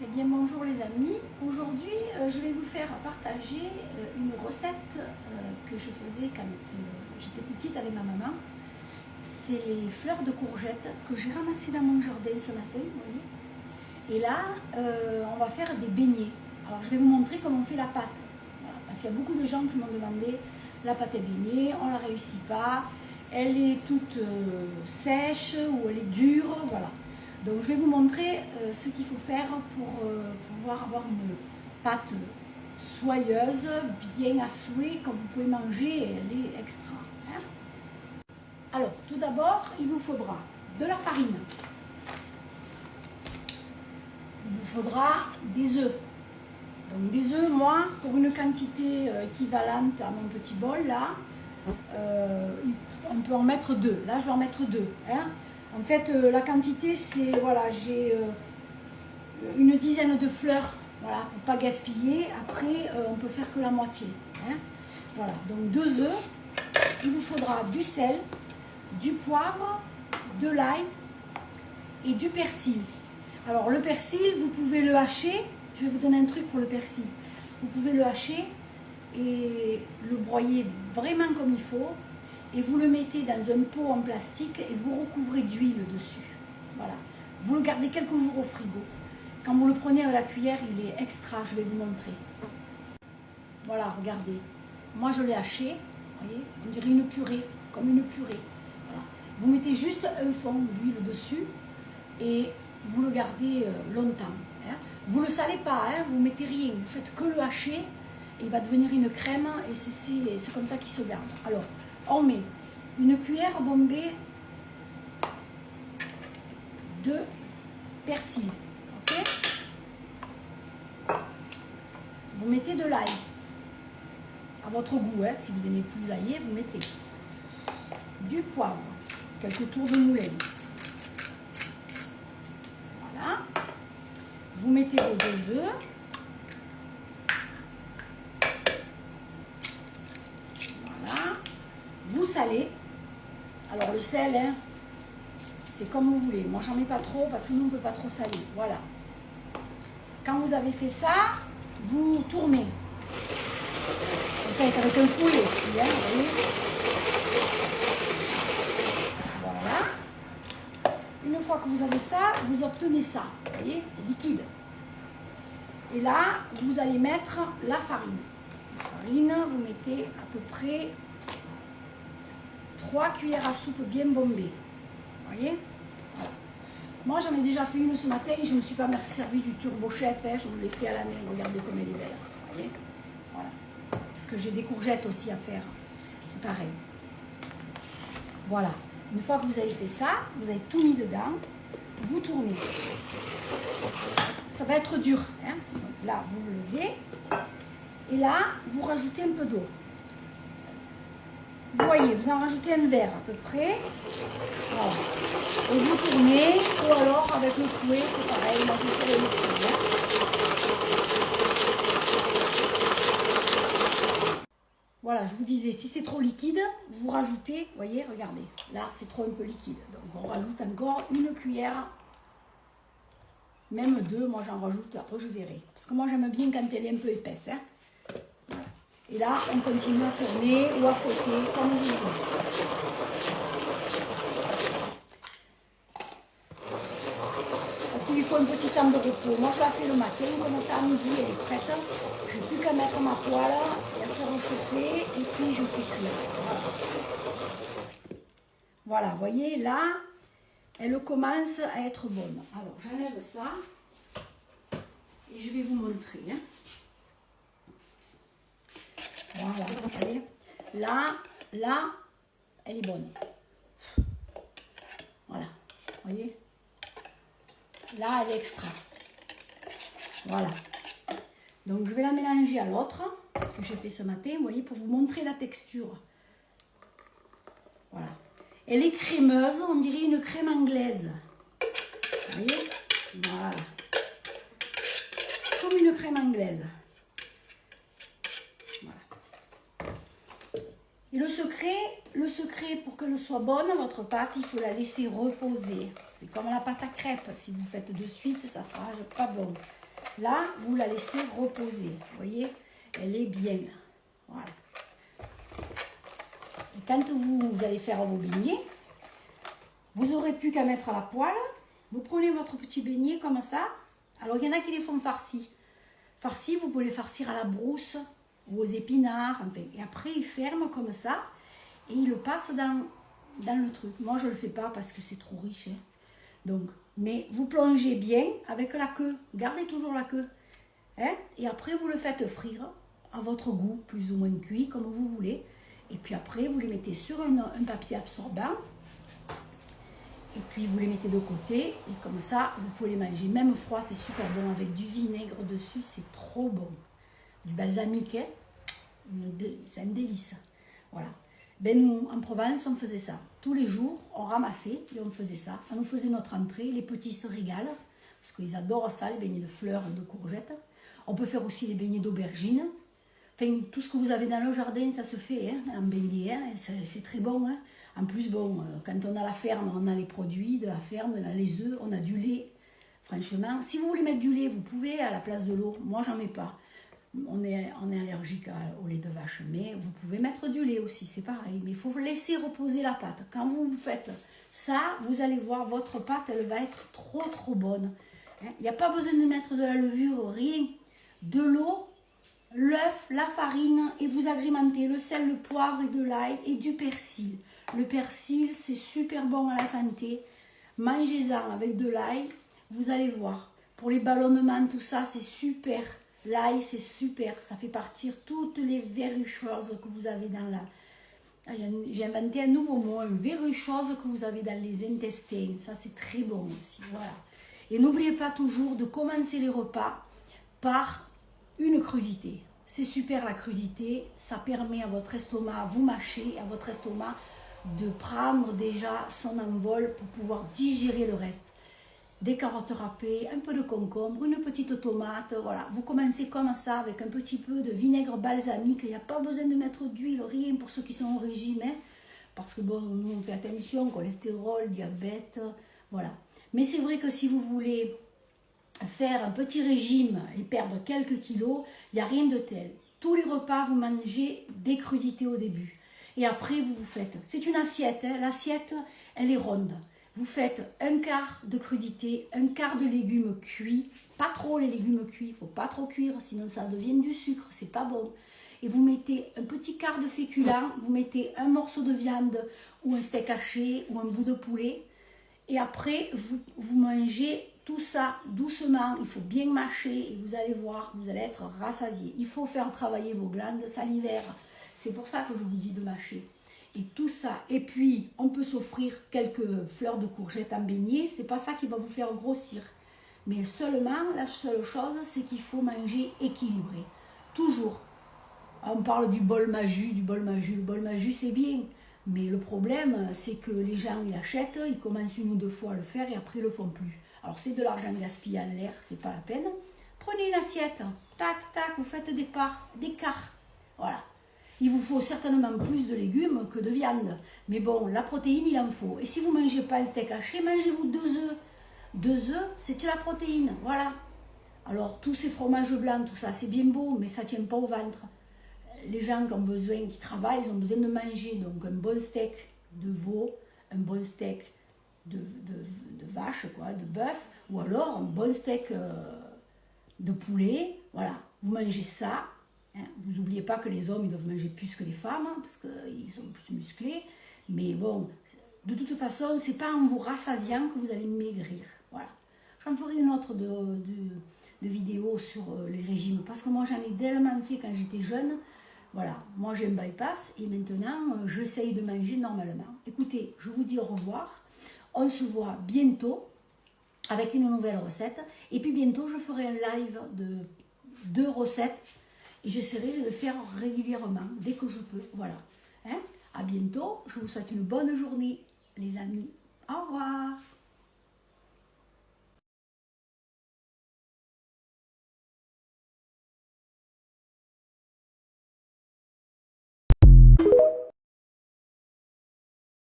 Eh bien bonjour les amis, aujourd'hui je vais vous faire partager une recette que je faisais quand j'étais petite avec ma maman. C'est les fleurs de courgettes que j'ai ramassées dans mon jardin ce matin, vous voyez. Et là on va faire des beignets. Alors je vais vous montrer comment on fait la pâte. Voilà, parce qu'il y a beaucoup de gens qui m'ont demandé la pâte à beignets, on ne la réussit pas, elle est toute sèche ou elle est dure, voilà. Donc je vais vous montrer ce qu'il faut faire pour pouvoir avoir une pâte soyeuse, bien à souhait, que vous pouvez manger et elle est extra. Hein. Alors tout d'abord, il vous faudra de la farine. Il vous faudra des œufs. Donc des œufs, moi, pour une quantité équivalente à mon petit bol, là, on peut en mettre deux. Là, je vais en mettre deux. Hein. En fait, la quantité, c'est, voilà, j'ai une dizaine de fleurs, voilà, pour ne pas gaspiller. Après, on peut faire que la moitié. Hein. Voilà, donc 2 œufs. Il vous faudra du sel, du poivre, de l'ail et du persil. Alors, le persil, vous pouvez le hacher. Je vais vous donner un truc pour le persil. Vous pouvez le hacher et le broyer vraiment comme il faut. Et vous le mettez dans un pot en plastique et vous recouvrez d'huile dessus. Voilà. Vous le gardez quelques jours au frigo. Quand vous le prenez avec la cuillère, il est extra, je vais vous montrer. Voilà, regardez. Moi, je l'ai haché, vous voyez, on dirait une purée, comme une purée. Voilà. Vous mettez juste un fond d'huile dessus et vous le gardez longtemps. Hein. Vous ne le salez pas, hein, vous ne mettez rien, vous faites que le hacher et il va devenir une crème et c'est comme ça qu'il se garde. Alors, on met une cuillère bombée de persil. Okay, vous mettez de l'ail à votre goût. Hein, si vous aimez plus aillé, vous mettez du poivre, quelques tours de moulin. Voilà. Vous mettez vos 2 œufs. Vous salez. Alors le sel, hein, c'est comme vous voulez. Moi, j'en mets pas trop parce que nous, on ne peut pas trop saler. Voilà. Quand vous avez fait ça, vous tournez. Vous faites avec un fouet aussi, hein, vous voyez. Voilà. Une fois que vous avez ça, vous obtenez ça. Vous voyez, c'est liquide. Et là, vous allez mettre la farine. La farine, vous mettez à peu près 3 cuillères à soupe bien bombées. Vous voyez, voilà. Moi, j'en ai déjà fait une ce matin. Je ne me suis pas servi du turbo chef. Hein, je vous l'ai fait à la main. Regardez comme elle est belle. Vous voyez, voilà. Parce que j'ai des courgettes aussi à faire. C'est pareil. Voilà. Une fois que vous avez fait ça, vous avez tout mis dedans. Vous tournez. Ça va être dur. Hein. Donc là, vous le levez. Et là, vous rajoutez un peu d'eau. Vous voyez, vous en rajoutez un verre à peu près. Voilà. Et vous tournez, ou alors avec le fouet, c'est pareil, moi je fais le fouet. Hein. Voilà, je vous disais, si c'est trop liquide, vous rajoutez, vous voyez, regardez, là c'est trop un peu liquide. Donc on rajoute encore une cuillère, même 2, moi j'en rajoute, après je verrai. Parce que moi j'aime bien quand elle est un peu épaisse. Hein. Voilà. Et là, on continue à tourner ou à fouetter comme vous voulez. Parce qu'il lui faut un petit temps de repos. Moi, je la fais le matin, comme ça à midi, elle est prête. Je n'ai plus qu'à mettre ma poêle et à faire chauffer et puis je fais cuire. Voilà, vous voyez, là, elle commence à être bonne. Alors, j'enlève ça et je vais vous montrer. Hein. Voilà, regardez. Là, elle est bonne. Voilà, vous voyez. Là, elle est extra. Voilà. Donc, je vais la mélanger à l'autre que j'ai fait ce matin, vous voyez, pour vous montrer la texture. Voilà. Elle est crémeuse, on dirait une crème anglaise. Vous voyez. Voilà. Comme une crème anglaise. Et le secret pour qu'elle soit bonne, votre pâte, il faut la laisser reposer. C'est comme la pâte à crêpes. Si vous faites de suite, ça ne sera pas bon. Là, vous la laissez reposer. Vous voyez, elle est bien. Voilà. Et quand vous allez faire vos beignets, vous n'aurez plus qu'à mettre à la poêle. Vous prenez votre petit beignet comme ça. Alors, il y en a qui les font farcis. Farcis, vous pouvez les farcir à la brousse ou aux épinards. Enfin. Et après, ils ferment comme ça et ils le passent dans le truc. Moi, je ne le fais pas parce que c'est trop riche. Hein. Donc, mais vous plongez bien avec la queue. Gardez toujours la queue. Hein? Et après, vous le faites frire à votre goût, plus ou moins cuit, comme vous voulez. Et puis après, vous les mettez sur un papier absorbant. Et puis, vous les mettez de côté. Et comme ça, vous pouvez les manger. Même froid, c'est super bon. Avec du vinaigre dessus, c'est trop bon. Du balsamique, hein? C'est un délice. Voilà. Ben nous, en Provence, on faisait ça. Tous les jours, on ramassait et on faisait ça. Ça nous faisait notre entrée. Les petits se régalent, parce qu'ils adorent ça, les beignets de fleurs et de courgettes. On peut faire aussi les beignets d'aubergine. Enfin, tout ce que vous avez dans le jardin, ça se fait, hein, en beignet. Hein, c'est très bon. Hein. En plus, bon, quand on a la ferme, on a les produits de la ferme, on a les œufs, on a du lait. Franchement, si vous voulez mettre du lait, vous pouvez à la place de l'eau. Moi, j'en mets pas. On est allergique au lait de vache, mais vous pouvez mettre du lait aussi, c'est pareil. Mais il faut laisser reposer la pâte. Quand vous faites ça, vous allez voir, votre pâte, elle va être trop bonne. Il n'y a pas besoin de mettre de la levure, rien. De l'eau, l'œuf, la farine, et vous agrémentez le sel, le poivre et de l'ail et du persil. Le persil, c'est super bon à la santé. Mangez-en avec de l'ail, vous allez voir. Pour les ballonnements, tout ça, c'est super. L'ail, c'est super, ça fait partir toutes les verrucheuses que vous avez dans la... J'ai inventé un nouveau mot, une verrucheuse que vous avez dans les intestins. Ça, c'est très bon aussi, voilà. Et n'oubliez pas toujours de commencer les repas par une crudité. C'est super la crudité, ça permet à votre estomac, vous mâchez, à votre estomac de prendre déjà son envol pour pouvoir digérer le reste. Des carottes râpées, un peu de concombre, une petite tomate, voilà. Vous commencez comme ça avec un petit peu de vinaigre balsamique. Il n'y a pas besoin de mettre d'huile, rien pour ceux qui sont au régime, hein, parce que bon, nous on fait attention, cholestérol, diabète, voilà. Mais c'est vrai que si vous voulez faire un petit régime et perdre quelques kilos, il n'y a rien de tel. Tous les repas, vous mangez des crudités au début. Et après, vous faites, c'est une assiette, hein, l'assiette, elle est ronde. Vous faites un quart de crudité, un quart de légumes cuits, pas trop les légumes cuits, il ne faut pas trop cuire, sinon ça devient du sucre, c'est pas bon. Et vous mettez un petit quart de féculent, vous mettez un morceau de viande ou un steak haché ou un bout de poulet. Et après, vous mangez tout ça doucement, il faut bien mâcher et vous allez voir, vous allez être rassasié. Il faut faire travailler vos glandes salivaires, c'est pour ça que je vous dis de mâcher. Et tout ça, et puis on peut s'offrir quelques fleurs de courgettes en beignet, c'est pas ça qui va vous faire grossir. Mais seulement, la seule chose, c'est qu'il faut manger équilibré. Toujours. On parle du bol maju, le bol maju c'est bien. Mais le problème, c'est que les gens, ils achètent, ils commencent une ou deux fois à le faire et après ils le font plus. Alors c'est de l'argent gaspillé en l'air, c'est pas la peine. Prenez une assiette, tac, tac, vous faites des parts, des quarts. Voilà. Il vous faut certainement plus de légumes que de viande. Mais bon, la protéine, il en faut. Et si vous ne mangez pas un steak haché, mangez-vous 2 œufs. 2 œufs, c'est de la protéine. Voilà. Alors, tous ces fromages blancs, tout ça, c'est bien beau, mais ça ne tient pas au ventre. Les gens qui ont besoin, qui travaillent, ils ont besoin de manger. Donc, un bon steak de veau, un bon steak de vache, quoi, de bœuf, ou alors un bon steak de poulet. Voilà. Vous mangez ça. Vous n'oubliez pas que les hommes ils doivent manger plus que les femmes, hein, parce qu'ils sont plus musclés. Mais bon, de toute façon, ce n'est pas en vous rassasiant que vous allez maigrir. Voilà. J'en ferai une autre de vidéo sur les régimes, parce que moi j'en ai tellement fait quand j'étais jeune. Voilà, moi j'ai un bypass et maintenant j'essaye de manger normalement. Écoutez, je vous dis au revoir. On se voit bientôt avec une nouvelle recette. Et puis bientôt, je ferai un live de 2 recettes. Et j'essaierai de le faire régulièrement, dès que je peux. Voilà. Hein? À bientôt. Je vous souhaite une bonne journée, les amis. Au revoir.